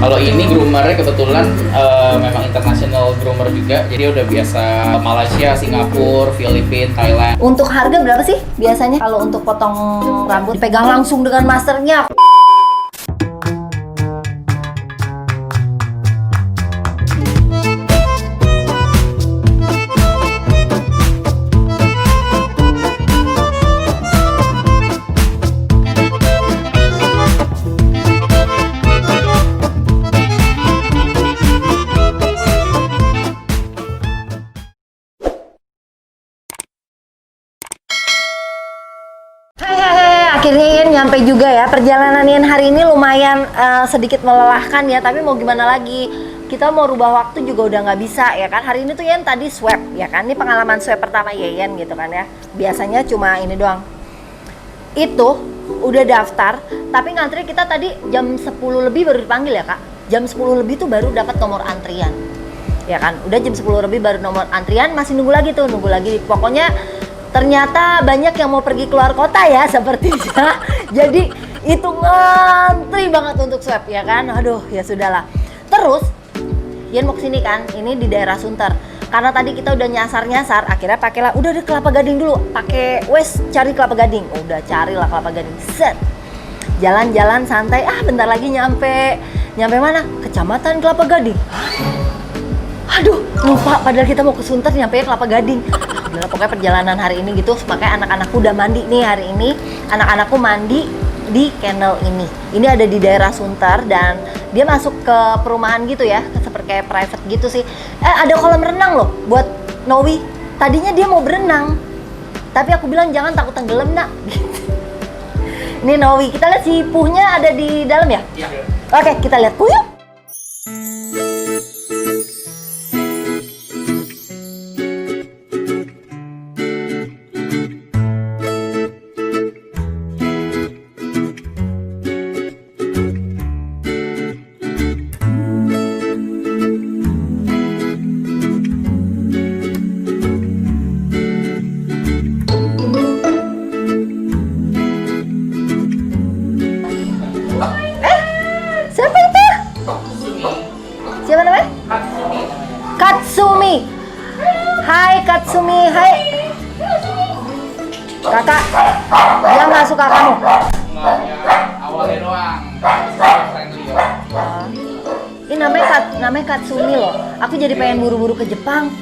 Kalau ini groomernya kebetulan memang international groomer juga, jadi udah biasa Malaysia, Singapura, Filipina, Thailand. Untuk harga berapa sih biasanya kalau untuk potong rambut? Dipegang langsung dengan masternya. Akhirnya Ian nyampe juga ya. Perjalanan Ian hari ini lumayan sedikit melelahkan ya, tapi mau gimana lagi, kita mau rubah waktu juga udah nggak bisa ya kan. Hari ini tuh Ian tadi swab ya kan, ini pengalaman swab pertama Ian gitu kan ya. Biasanya cuma ini doang. Itu udah daftar, tapi ngantri kita tadi jam 10 lebih baru dipanggil ya kak. Jam 10 lebih tuh baru dapat nomor antrian ya kan. Udah jam 10 lebih baru nomor antrian, masih nunggu lagi. Pokoknya ternyata banyak yang mau pergi keluar kota ya sepertinya. Jadi itu ngantri banget untuk swab ya kan. Aduh ya sudahlah. Terus Ian mau kesini kan, ini di daerah Sunter. Karena tadi kita udah nyasar, akhirnya pakailah udah di Kelapa Gading dulu. Pakai wes cari Kelapa Gading. Udah carilah Kelapa Gading. Set. Jalan-jalan santai. Bentar lagi nyampe. Nyampe mana? Kecamatan Kelapa Gading. Aduh, lupa padahal kita mau ke Sunter, nyampe Kelapa Gading. Udah, pokoknya perjalanan hari ini gitu, makanya anak-anakku udah mandi nih hari ini. Anak-anakku mandi di kennel ini. Ini ada di daerah Sunter dan dia masuk ke perumahan gitu ya, seperti kayak private gitu sih. Ada kolam renang loh buat Novi. Tadinya dia mau berenang, tapi aku bilang jangan, takut tenggelam nak. Ini Novi, kita lihat si Puhnya ada di dalam ya? Iya. Oke, kita lihat Puh yuk. Siapa itu? Siapa namanya? Katsumi. Hai Katsumi, hai. Kakak, dia nggak suka kamu. Awalnya doang. Ini namanya Katsumi loh. Aku jadi pengen buru-buru ke Jepang.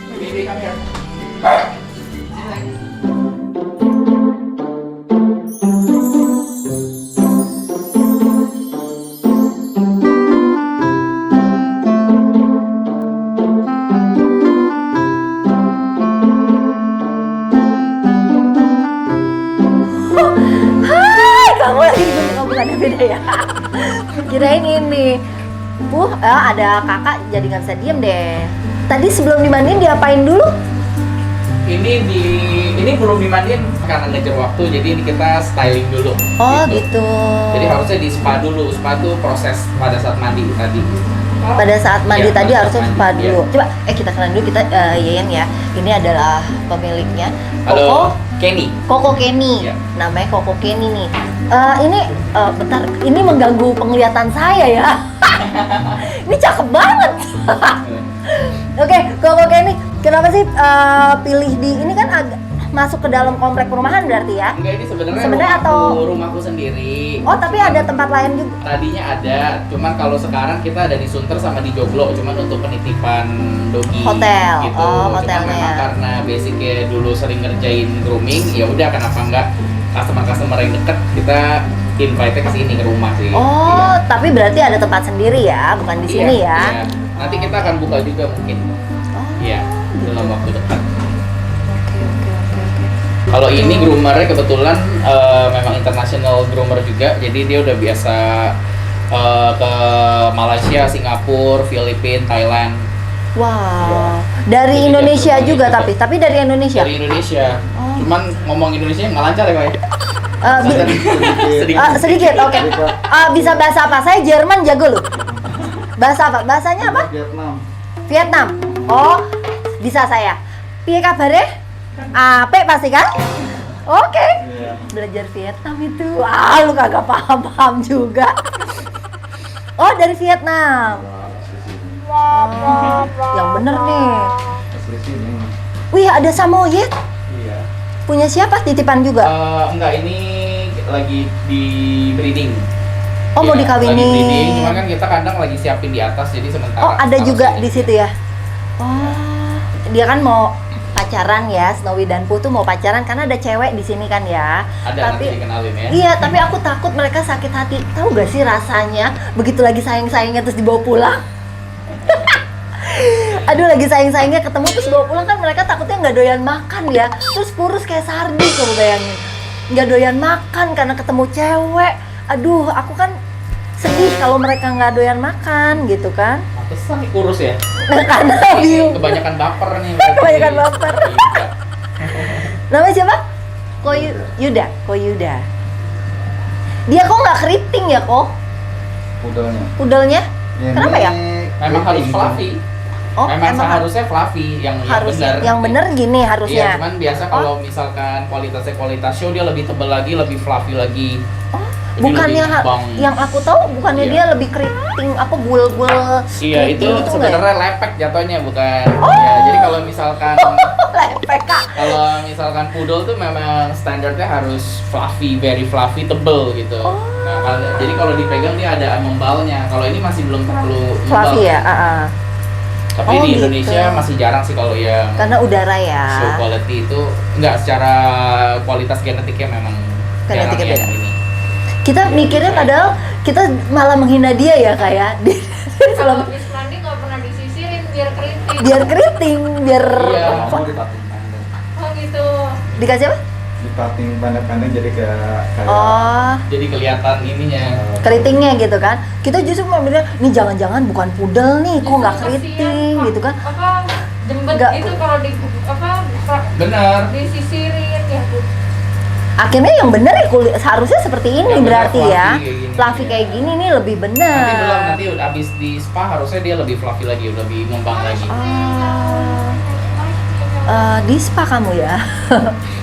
Kamu lagi kamu bukan beda ya. Kirain ini. Ada kakak jadi nggak bisa diem deh. Tadi sebelum dimandiin diapain dulu? Ini belum dimandiin karena ngejar waktu, jadi ini kita styling dulu. Oh gitu. Jadi harusnya di spa dulu. Spa tuh proses pada saat mandi tadi. Pada saat mandi Iya, tadi pada harusnya saat spa mandi, dulu. iya. Coba kita kenalan dulu, kita Yeyen ya. Ini adalah pemiliknya. Halo, Kenny. Koko Kenny. Iya. Namanya Koko Kenny nih. Ini bentar, ini mengganggu penglihatan saya ya. Ini cakep banget. Oke, Koko Kenny, kenapa sih pilih di ini kan masuk ke dalam komplek perumahan berarti ya? Enggak, ini sebenarnya rumahku sendiri. Oh, tapi ada tempat lain juga. Tadinya ada, cuman kalau sekarang kita ada di Sunter sama di Joglo, cuman untuk penitipan dogi. Hotel. Gitu. Oh, Cuman hotelnya. memang karena basicnya dulu sering ngerjain grooming, ya udah kenapa enggak customer yang deket kita invite ke sini ke rumah sih. Oh, Iya. tapi berarti ada tempat sendiri ya, bukan di sini Iya, ya? iya. Nanti kita akan buka juga mungkin. Oh. Iya, dalam waktu dekat. Oke. Kalau ini groomernya kebetulan memang international groomer juga, jadi dia udah biasa ke Malaysia, Singapura, Filipina, Thailand. Wow. Dari Jadi Indonesia dia juga bermain tapi dari Indonesia. Dari Indonesia. Oh. Cuman ngomong Indonesia nggak lancar ya, Pak? Sedikit, oke. Bisa bahasa apa? Saya Jerman jago loh. Bahasa apa? Bahasanya apa? Vietnam. Oh, bisa saya. Piye kabare? Apik pasti kan? Oke. Belajar Vietnam itu. Lu kagak paham-paham juga. Oh, dari Vietnam. Oh, yang bener nih. Asli sini. Wih, ada Samoyed. Iya. Punya siapa? Titipan juga? Enggak, ini lagi di breeding. Oh, mau Iya, dikawinin. Lagi breeding, cuman kan kita kadang lagi siapin di atas, jadi sementara. Oh, ada taruh juga sini. di situ ya. Oh, dia kan mau pacaran ya, Snowy dan Pooh tuh mau pacaran karena ada cewek di sini kan ya. Ada Tapi nanti dikenalin ya. iya, tapi aku takut mereka sakit hati. Tahu gak sih rasanya begitu lagi sayang-sayangnya terus dibawa pulang? Aduh, lagi sayang-sayangnya ketemu terus bawa pulang kan mereka takutnya nggak doyan makan ya. Terus kurus kayak Sardi, coba bayangin. Nggak doyan makan karena ketemu cewek. Aduh, aku kan sedih kalau mereka nggak doyan makan gitu kan. Pantesan nih kurus ya. Nah, karena view. Kebanyakan baper nih. Kebanyakan baper. Iya. Namanya siapa? Yuda. Yuda. Dia kok nggak keriting ya kok? Pudalnya. Pudelnya? Ini Kenapa ya? Memang harus keriting. fluffy. Oh, memang emang seharusnya fluffy yang harus benar. yang bener gini Iya, harusnya. cuman biasa kalau misalkan kualitasnya kualitas show dia lebih tebal lagi, lebih fluffy lagi. Oh, Jadi bukannya lebih bang. yang aku tahu bukannya Iya. dia lebih keriting apa bul-bul. Iya, itu keriting gitu sebenarnya lepek jatuhnya bukan. Oh. Ya, jadi kalau misalkan nggak? Lepek Kak. kalau misalkan poodle tuh memang standarnya harus fluffy, very fluffy, tebel gitu. Oh. Nah, jadi kalau dipegang dia ada membalnya. Kalau ini masih belum terlalu Fluffy ya. Tapi Oh, di gitu. Indonesia masih jarang sih kalau yang Karena udara ya. show quality itu enggak secara kualitas genetiknya memang jarang Genetiknya yang beda. ini. Kita mikirnya padahal kita malah menghina dia ya kayak Kalau Miss Mandi nggak pernah disisirin biar keriting. biar keriting, biar Iya. Mau ditating pendek. Oh gitu. dikasih apa? Ditating pendek-pendek jadi kayak Oh, Jadi kelihatan ininya. keritingnya gitu kan. Kita justru mau bilang, ini jangan-jangan bukan pudel nih, kok nggak keriting gitu kan. Apa jembet Nggak. gitu kalau di Benar. disisirin ya Bu. Akhirnya yang bener ya kulit seharusnya seperti ini Yang bener berarti fluffy ya. kayak gini. Fluffy kayak gini nih lebih Nanti belum, bener. nanti abis di spa harusnya dia lebih fluffy lagi, lebih ngembang lagi. Di spa kamu ya?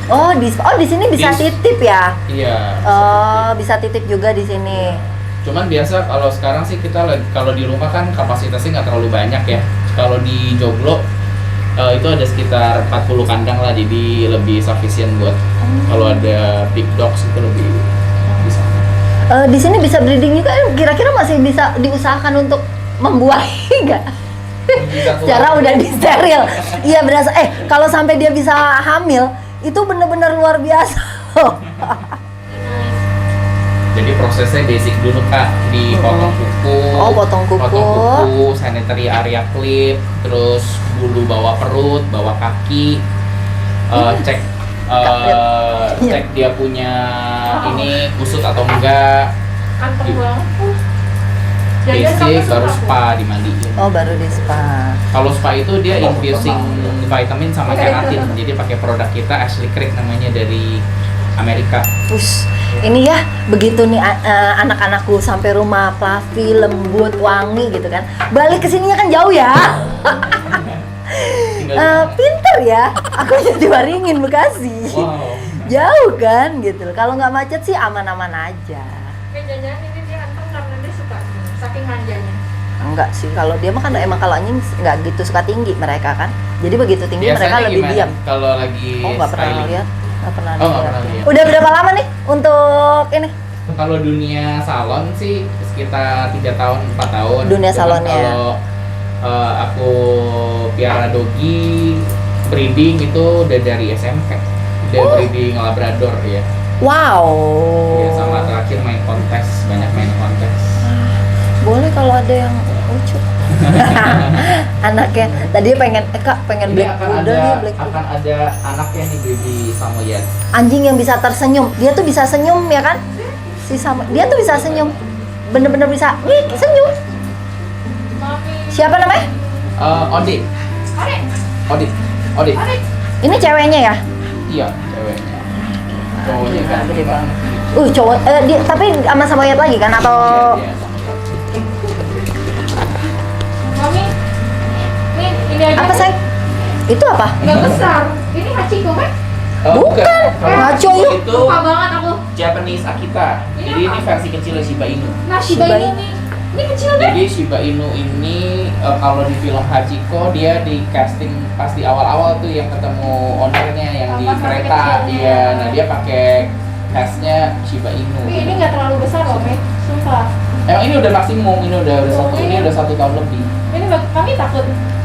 Oh di spa. Oh di sini bisa Di- titip ya? Iya. Oh bisa titip juga di sini. Cuman biasa kalau sekarang sih kita kalau di rumah kan kapasitasnya nggak terlalu banyak ya. Kalau di Joglo itu ada sekitar 40 kandang lah, jadi lebih sufficient buat kalau ada big dogs itu lebih bisa. Di sini bisa breeding juga. Kira-kira masih bisa diusahakan untuk membuahi nggak? Bisa keluar. Secara udah disteril. Iya berasa. Kalau sampai dia bisa hamil, itu bener-bener luar biasa. Jadi prosesnya basic dulu Kak, dipotong kuku. Oh, potong kuku. Sanitary area clip, terus bulu bawah perut, bawah kaki, cek Iya. cek dia punya ini kusut atau enggak. Anteng Gitu. banget. Jajan kamu Basic suka, baru Bu? spa dimandiin. Oh baru di spa. Kalau spa itu dia infusing vitamin sama keratin. Jadi pakai produk kita Ashley Creek namanya dari Amerika. Terus ini ya begitu nih anak-anakku sampai rumah fluffy, lembut, wangi gitu kan. Balik ke sininya kan jauh ya. Pinter ya. Aku jadi Waringin Bekasi. Wow. Jauh kan gitu. Kalau nggak macet sih aman-aman aja. Kayak jajan ini dia anteng karena dia suka saking manjanya. Enggak sih, kalau dia mah kan emang kalau anjing nggak gitu suka tinggi mereka kan. Jadi begitu tinggi mereka Biasanya lebih gimana diam. kalau lagi Oh nggak pernah styling? lihat, nggak pernah Oh, nggak lihat. pernah lihat. Udah berapa lama nih untuk ini? Kalau dunia salon sih sekitar 3 tahun 4 tahun. Dunia Cuman salonnya. Kalau aku piara dogi breeding itu udah dari SMP. Udah breeding Labrador ya. Wow. Ya sama terakhir main kontes, banyak main kontes. Boleh kalau ada yang lucu. Anaknya tadi pengen Kak pengen Ini black akan poodle ada nih, black akan poodle. ada anaknya nih baby Samoyed. Anjing yang bisa tersenyum. Dia tuh bisa senyum ya kan? Dia tuh bisa senyum. Bener-bener bisa. Nih, senyum. Mami. Siapa namanya? Odit. Adek. Odit. Odit. Adek. Ini ceweknya ya? Iya, ceweknya. Cowoknya kan. Gede banget. Cowok dia tapi sama Samoyed lagi kan atau Iya, Mami. Nih, ini aja. apa say? Itu apa? Nggak besar. Ini Hachiko kan? Bukan. Kalau Ngaco itu yuk. itu Lupa banget aku. Japanese Akita. Ini Jadi ini apa? versi kecil Shiba Inu. Nah, Shiba Shiba Inu. ini. Ini kecil deh. Jadi Shiba Inu ini kalau di film Hachiko dia di casting pas di awal-awal tuh yang ketemu ownernya yang di Pas kereta, kecilnya. iya. Nah dia pakai castnya Shiba Inu. Wih, ini nggak terlalu besar loh, Mei. Sumpah. Emang ini udah maksimum, ini udah satu, ini udah 1 tahun lebih. Ini kami takut.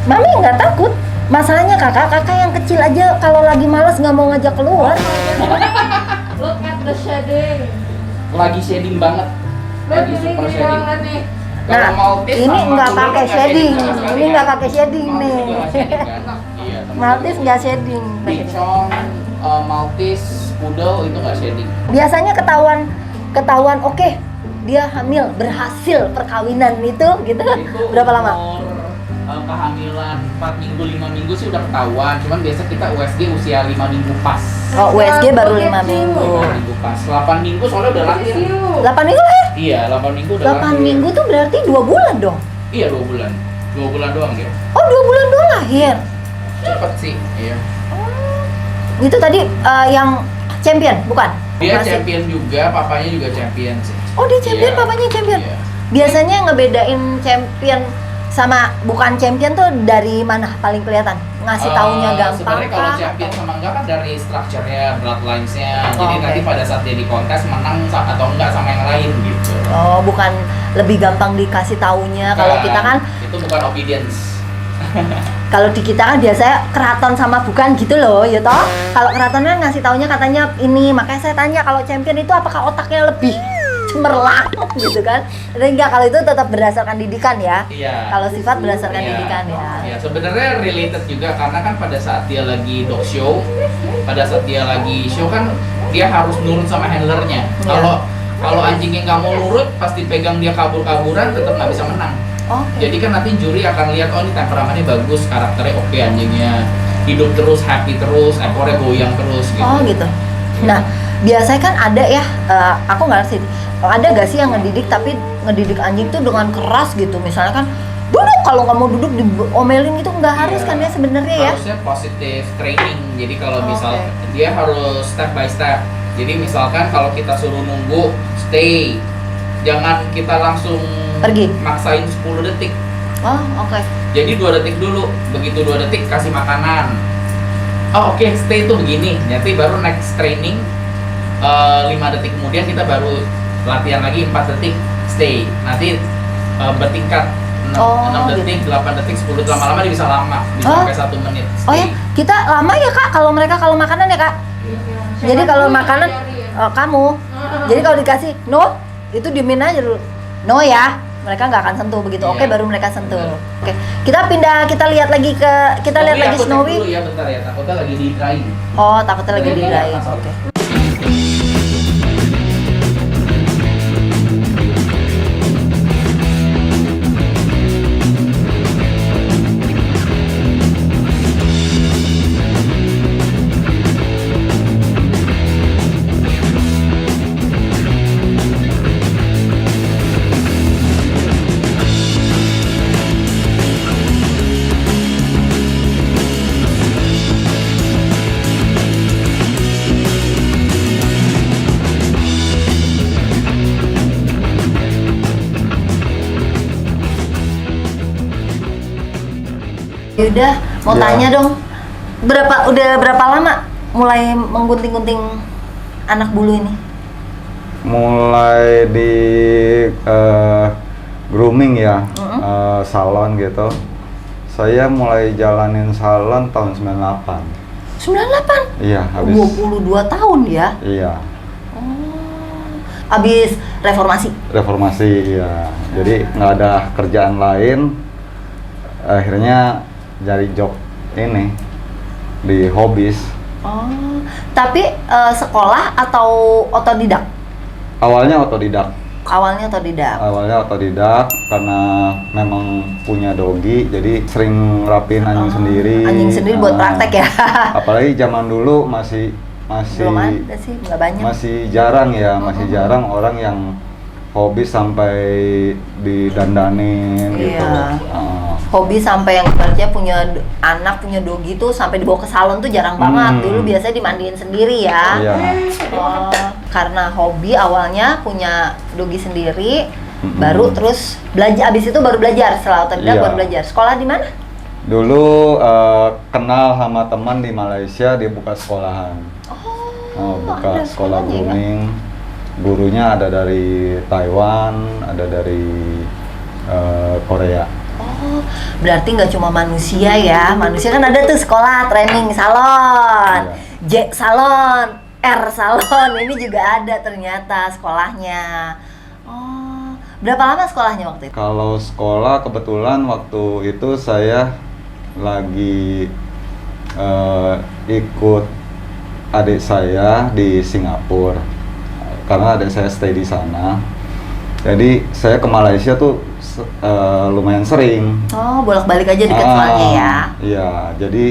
Mami nggak takut. Masalahnya kakak yang kecil aja kalau lagi malas nggak mau ngajak keluar. Look at the shading. Lagi shading banget, lagi Ini super gini shading. banget nih. Kalau Nah, Maltese ini sama nggak Poodle pakai nggak shading. sama sekali Ini kan? nggak pakai shading Maltese nih. juga nggak shading kan? Iya. Maltese nggak shading. Bichon, Maltese, Poodle itu nggak shading. Biasanya ketahuan oke, dia hamil, berhasil perkawinan itu gitu. Itu Berapa lama? umur, kehamilan 4 minggu, 5 minggu sih udah ketahuan. Cuman biasa kita USG usia 5 minggu pas. Oh, USG baru 5 Begitu. minggu. 5 minggu pas. 8 minggu soalnya udah lahir. 8 minggu lahir? Iya, 8 minggu udah 8 lahir. minggu tuh berarti 2 bulan dong? Iya, 2 bulan. 2 bulan doang dia. Oh, 2 bulan doang lahir? Cepet sih, iya. Itu tadi yang champion, bukan? Dia Masih- champion juga, papanya juga champion sih. Oh, dia champion, Iya. papanya champion? Iya. Biasanya ngebedain champion sama bukan champion tuh dari mana paling kelihatan? Ngasih taunya gampang Sebenarnya kalau kah? champion sama enggak kan dari structure-nya, bloodlines-nya. Oh, Jadi oke. nanti pada saat dia di kontes menang atau enggak sama yang lain gitu. Oh, bukan lebih gampang dikasih taunya. Kalau kita kan, itu bukan obedience. kalau di kita kan biasanya keraton sama bukan gitu loh, ya toh? Kalau keraton kan ngasih taunya katanya ini, makanya saya tanya kalau champion itu apakah otaknya lebih cemerlang gitu kan? Dan enggak, kalau itu tetap berdasarkan didikan ya. Iya. Kalau sifat berdasarkan Iya. didikan ya. Iya, sebenarnya related juga karena kan pada saat dia lagi dog show, pada saat dia lagi show kan dia harus nurut sama handlernya. Iya. Kalau anjingnya nggak mau nurut, pasti pegang dia kabur-kaburan tetap nggak bisa menang. Oke. Jadi kan nanti juri akan lihat, oh ini temperamennya bagus, karakternya oke anjingnya, hidup terus, happy terus, ekornya goyang terus gitu. Oh gitu. Nah, biasanya kan ada ya, aku nggak ngerti. Ada gak sih yang ngedidik tapi ngedidik anjing tuh dengan keras gitu? Misalnya kan, duduk, kalau nggak mau duduk diomelin itu nggak harus Iya. kan ya sebenarnya ya? Harusnya positive training. Jadi kalau Oh, misal oke. dia harus step by step. Jadi misalkan kalau kita suruh nunggu, stay. Jangan kita langsung Pergi. maksain 10 detik. Oh oke. Jadi 2 detik dulu. Begitu 2 detik kasih makanan. Oh oke, stay itu begini. Nanti baru next training 5 detik kemudian kita baru latihan lagi 4 detik stay. Nanti bertingkat 6, Oh, 6 detik, 8 detik, 10 detik, lama-lama dia bisa lama, bisa Oh. sampai 1 menit. Oh ya, Stay. kita lama ya kak kalau mereka kalau makanan ya kak? Jadi kalau makanan kamu, jadi kalau dikasih no, itu diemin aja dulu. No ya, mereka nggak akan sentuh begitu. Oke, Iya. baru mereka sentuh. Benar. Oke, kita pindah, kita lihat lagi ke, kita lihat lagi aku cek Snowy. dulu ya bentar ya, takutnya lagi di drying. Oh, takutnya lagi Iya, di iya, drying. iya. Oke. Yaudah, mau Ya. tanya dong, udah berapa lama mulai menggunting-gunting anak bulu ini? Mulai di grooming ya, Mm-mm. salon gitu. Saya mulai jalanin salon tahun 98. 98? Iya, habis. 22 tahun ya? Iya, Habis reformasi? reformasi ya. Jadi nggak ada kerjaan lain. Akhirnya cari job ini di hobbies. Oh, tapi sekolah atau otodidak? Awalnya otodidak. Awalnya otodidak. Awalnya otodidak karena memang punya dogi, jadi sering rapiin anjing sendiri. Anjing sendiri buat Nah, praktek ya? Apalagi zaman dulu masih Belum ada sih, nggak banyak. masih jarang ya, masih jarang orang yang hobi sampai didandanin gitu. Iya. Ah. Hobi sampai yang ibaratnya punya anak, punya dogi tuh sampai dibawa ke salon tuh jarang banget. Dulu biasanya dimandiin sendiri ya. Iya. Oh, karena hobi awalnya punya dogi sendiri, Baru terus belajar, abis itu baru belajar, setelah otodidak Iya. baru belajar. Sekolah di mana? Dulu kenal sama teman di Malaysia, dia buka sekolahan. Buka ada sekolah sekolahnya ya? grooming. Gurunya ada dari Taiwan, ada dari Korea. Oh, berarti nggak cuma manusia ya. Manusia kan ada tuh sekolah, training, salon, J salon, R salon. Ini juga ada ternyata sekolahnya. Oh, berapa lama sekolahnya waktu itu? Kalau sekolah kebetulan waktu itu saya lagi ikut adik saya di Singapura karena adik saya stay di sana. Jadi saya ke Malaysia tuh lumayan sering. Oh, bolak-balik aja dekat soalnya ya. Iya, jadi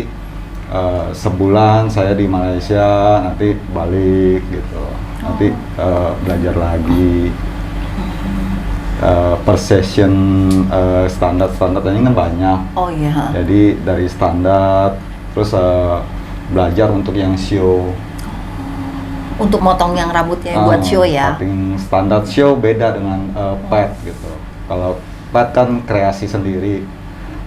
sebulan saya di Malaysia, nanti balik gitu. Nanti belajar lagi. Per session standar-standarnya kan banyak. Oh iya. Jadi dari standar, terus belajar untuk yang show. Untuk motong yang rambutnya buat show ya. Cutting standar show beda dengan pet gitu. Kalau pet kan kreasi sendiri.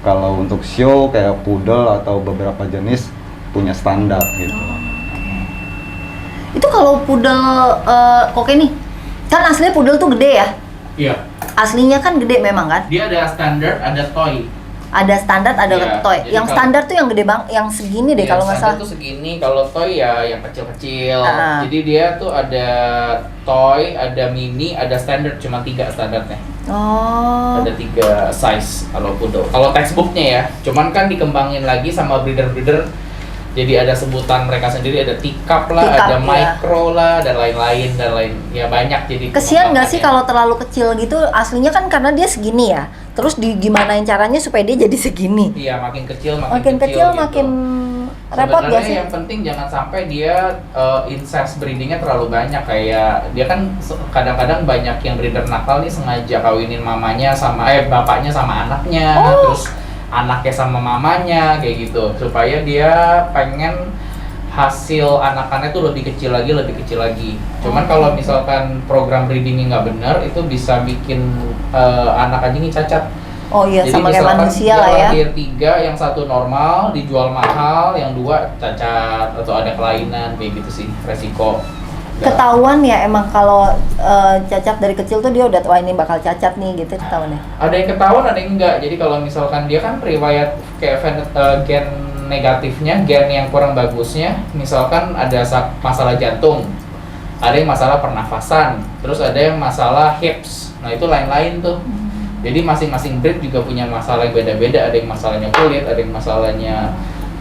Kalau untuk show kayak poodle atau beberapa jenis punya standar gitu. Itu kalau poodle kok ini kan aslinya poodle tuh gede ya. Iya. Aslinya kan gede memang kan. Dia ada standar, ada toy. Ada standar, ada Iya, toy. jadi Yang kalau- standar tuh yang gede bang, yang segini deh Iya, kalau nggak standar salah. tuh segini, kalau toy ya yang kecil-kecil. Ah. Jadi dia tuh ada toy, ada mini, ada standar, cuma 3 standarnya. Oh. Ada 3 size kalau poodle. Kalau textbooknya ya, cuman kan dikembangin lagi sama breeder-breeder. Jadi ada sebutan mereka sendiri, ada teacup lah, Teacup, ada ya. micro lah, dan lain-lain ya banyak. Jadi Kesian nggak sih pengembangannya. kalau terlalu kecil gitu? Aslinya kan karena dia segini ya. Terus gimanain caranya supaya dia jadi segini? Iya, makin kecil Makin kecil gitu. makin repot Sebenarnya gak sih? yang penting jangan sampai dia incest breedingnya terlalu banyak. Kayak dia kan kadang-kadang banyak yang breeder nakal nih sengaja kawinin mamanya sama bapaknya sama anaknya, Oh. terus anaknya sama mamanya kayak gitu, supaya dia pengen hasil anakannya tuh lebih kecil lagi. Cuman kalau misalkan program breedingnya nggak benar, itu bisa bikin anak anjingnya cacat. Oh iya, Jadi sama kayak misalkan manusia dia lah ya. lahir 3, yang 1 normal dijual mahal, yang 2 cacat atau ada kelainan kayak gitu sih resiko. Ketahuan ya emang kalau cacat dari kecil tuh dia udah wah ini bakal cacat nih gitu ketahuan ya. Ada yang ketahuan, ada yang enggak. Jadi kalau misalkan dia kan riwayat kayak gen negatifnya, gen yang kurang bagusnya, misalkan ada masalah jantung, ada yang masalah pernafasan, terus ada yang masalah hips. Nah itu lain-lain tuh. Jadi masing-masing breed juga punya masalah yang beda-beda. Ada yang masalahnya kulit, ada yang masalahnya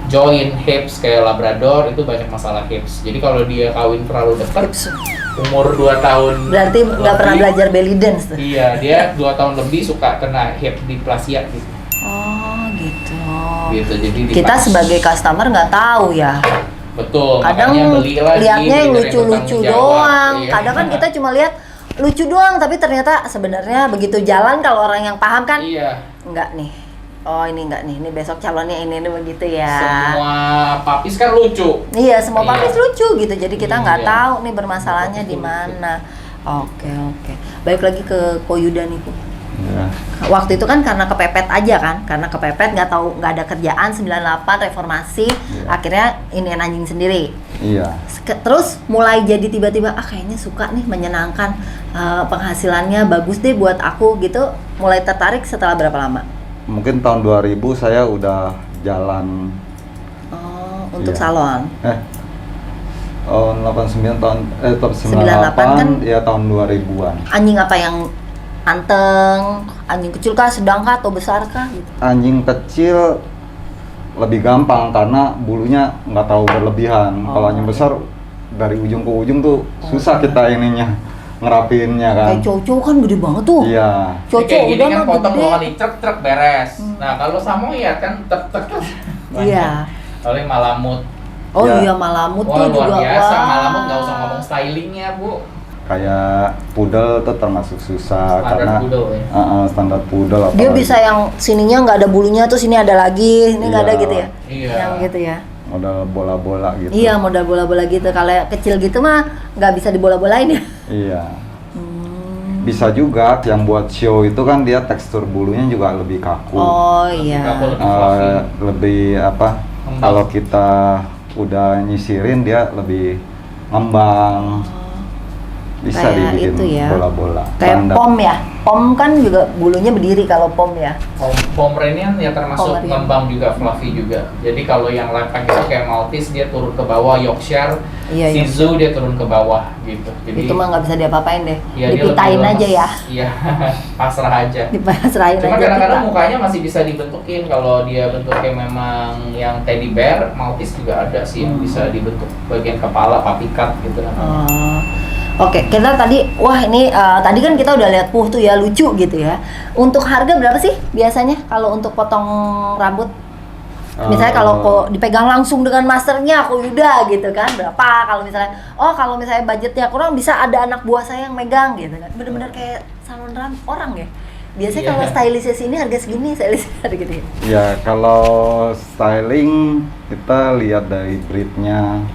joint, hips, kayak Labrador itu banyak masalah hips. Jadi kalau dia kawin terlalu dekat, Hips. umur 2 tahun Berarti nggak pernah lebih, belajar belly dance tuh. Iya, dia 2 tahun lebih suka kena hip dysplasia gitu. Oh gitu. Gitu, jadi Kita dipatch. sebagai customer nggak tahu ya. Betul, Kadang makanya beli lagi, lihatnya yang beli dari lucu-lucu bertanggung jawab. doang. Iya. Kadang kan kita cuma lihat lucu doang, tapi ternyata sebenarnya begitu jalan kalau orang yang paham kan Iya, enggak nih. Oh ini enggak nih, ini besok calonnya ini begitu ya. semua papis kan lucu. Iya, semua Iya. papis lucu gitu. Jadi kita nggak Iya. tahu nih bermasalahnya Papis di lucu. mana. Oke. Balik lagi ke Koyuda nih, Bu. Ya. Waktu itu kan karena kepepet aja kan, karena kepepet nggak tahu, nggak ada kerjaan 98 reformasi, Iya. akhirnya ini anjing sendiri. Iya. Terus mulai jadi tiba-tiba kayaknya suka nih, menyenangkan, penghasilannya bagus deh buat aku gitu. Mulai tertarik setelah berapa lama? Mungkin tahun 2000 saya udah jalan Untuk Iya. salon. tahun 89 tahun 98 kan? ya tahun 2000-an. Anjing apa yang anteng, anjing kecil kah, sedang kah, atau besar kah gitu? Anjing kecil lebih gampang karena bulunya nggak tahu berlebihan. Kalau anjing besar dari ujung ke ujung tuh susah kita ininya ngerapinnya kan. Kayak cowok kan gede banget tuh. Iya. Cowok Kayak gini udah kan mah potong gede. 2 kali truk beres. Nah kalau Samoyed kan tek Iya. Oleh Malamut. Oh Ya. iya, Malamut Wah tuh luar juga. biasa, wah. Malamut nggak usah ngomong stylingnya Bu. Kayak poodle tuh termasuk susah Standar karena poodle ya. standar poodle Dia apalagi bisa yang sininya nggak ada bulunya tuh, sini ada lagi, ini nggak ada Iya. gitu ya? Iya. Yang gitu ya? model bola-bola gitu. Iya, modal bola-bola gitu. Kalau kecil gitu mah nggak bisa dibola-bolain ya. Iya. Bisa juga, yang buat show itu kan dia tekstur bulunya juga lebih kaku. Oh Kaku, iya. lebih fluffy. Lebih apa? Ngembang. Kalau kita udah nyisirin dia lebih ngembang. Bisa Kayak dibikin itu ya. bola-bola. Kayak Bandar. pom ya. Pom kan juga bulunya berdiri kalau pom ya. Pomeranian ya termasuk Pomeranian. ngembang juga, fluffy juga. Jadi kalau yang lepek itu kayak Maltese dia turun ke bawah, Yorkshire, Iya, iya. Shih Tzu dia turun ke bawah gitu. Jadi Itu mah nggak bisa diapa-apain deh. ya, dia Dipitain lebih aja lemes. ya. Iya, pasrah aja. Dipasrahin Cuma aja kadang-kadang kita. mukanya masih bisa dibentukin. Kalau dia bentuknya memang yang teddy bear, Maltese juga ada sih yang bisa dibentuk bagian kepala, puppy cut gitu namanya. Oh. Oke, kita tadi, wah ini tadi kan kita udah lihat tuh ya, lucu gitu ya. Untuk harga berapa sih biasanya kalau untuk potong rambut? Misalnya kalau kok dipegang langsung dengan masternya aku Yuda gitu kan, berapa? Kalau misalnya, kalau misalnya budgetnya kurang bisa ada anak buah saya yang megang gitu kan. Bener-bener kayak salon orang ya. Biasanya Iya. kalau stylistnya sini harga segini, stylistnya harga gitu. Ya kalau styling kita lihat dari breednya.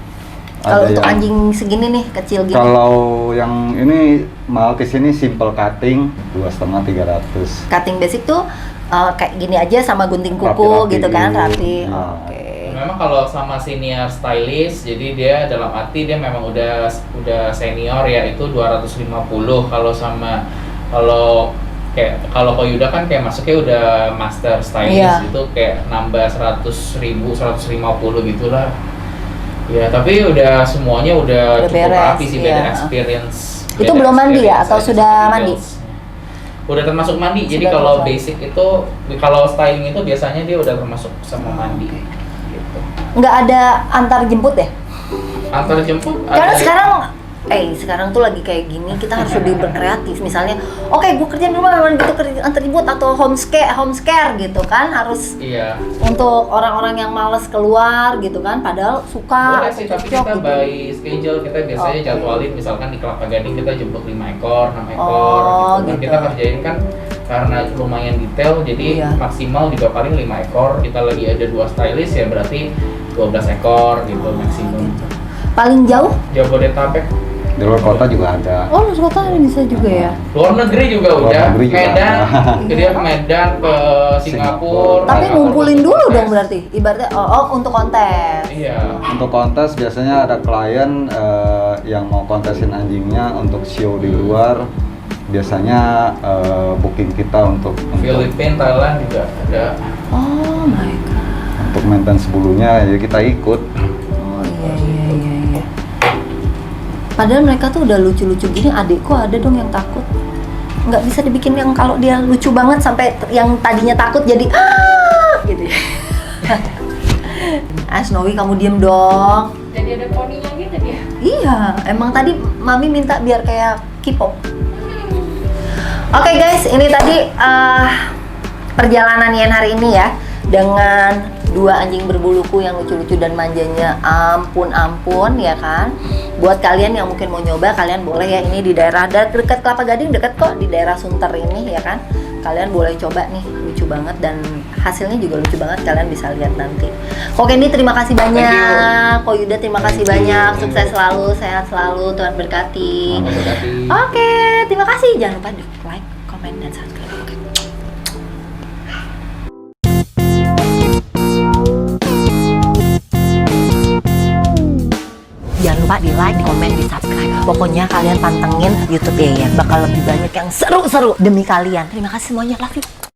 Kalau Ada untuk yang- anjing segini nih, kecil gini. Kalau yang ini Maltese ini simple cutting 2,5-300. Cutting basic tuh kayak gini aja sama gunting kuku Rapi-rapi. gitu kan, rapi. Iya. Oke. Memang kalau sama senior stylist, jadi dia dalam arti dia memang udah senior ya, itu 250. Kalau kalau Yuda kan kayak masuknya udah master stylist, Iya. itu kayak nambah 100.000, 150 gitulah. Ya, tapi udah semuanya udah Udah cukup beres, rapi sih, beda iya. experience. Itu beda belum mandi ya? experience Atau aja sudah sama mandi? details. Udah termasuk mandi. Jadi Sudah kalau termasuk. basic itu, kalau styling itu biasanya dia udah termasuk sama mandi. Gitu. Nggak ada antar jemput ya? Antar jemput Karena ada. sekarang tuh lagi kayak gini, kita harus lebih berkreatif. Misalnya, oke, gue kerja di rumah, gitu kerja antar jemput atau home care gitu kan, harus Iya. untuk orang-orang yang males keluar gitu kan, padahal suka. Boleh sih, tapi cocok kita gitu. by schedule, kita biasanya Oke. jadwalin misalkan di Kelapa Gading kita jemput 5 ekor, 6 ekor Oh, gitu. Dan gitu. kita kerjain kan karena lumayan detail, jadi Iya. maksimal juga paling 5 ekor. Kita lagi ada 2 stylist ya berarti 12 ekor gitu maksimum. Paling jauh? Jabodetabek, Di luar kota juga ada. Oh, luar kota bisa juga ya. luar negeri juga Luar udah, negeri juga Medan, ada. jadi ke Medan, ke Singapura. Tapi Singapura ngumpulin ke dulu Flores. dong berarti. Ibaratnya untuk kontes. Iya. Untuk kontes biasanya ada klien yang mau kontesin anjingnya untuk show di luar. Biasanya booking kita untuk Filipina, Thailand juga ada. Oh my god. untuk maintenance bulunya, ya kita ikut. Oh iya. Padahal mereka tuh udah lucu-lucu gini, adekku ada dong yang takut. Nggak bisa dibikin yang kalau dia lucu banget sampai yang tadinya takut jadi gitu ya. Snowy kamu diem dong. Jadi ada poninya gitu dia. Iya, emang tadi mami minta biar kayak K-pop. Oke guys, ini tadi perjalanan Yen hari ini ya, dengan 2 anjing berbuluku yang lucu-lucu dan manjanya ampun ya kan. Buat kalian yang mungkin mau nyoba, kalian boleh ya, ini di daerah dekat Kelapa Gading, dekat kok di daerah Sunter ini ya kan. Kalian boleh coba nih, lucu banget dan hasilnya juga lucu banget, kalian bisa lihat nanti. Oke, ini terima kasih banyak. Ko Yuda terima kasih banyak, sukses selalu, sehat selalu, Tuhan berkati. Oke, terima kasih. Jangan lupa di like, comment, dan subscribe. Oke. Jangan lupa di like, di komen, di subscribe. Pokoknya kalian pantengin YouTube ya, bakal lebih banyak yang seru-seru demi kalian. Terima kasih semuanya, love you.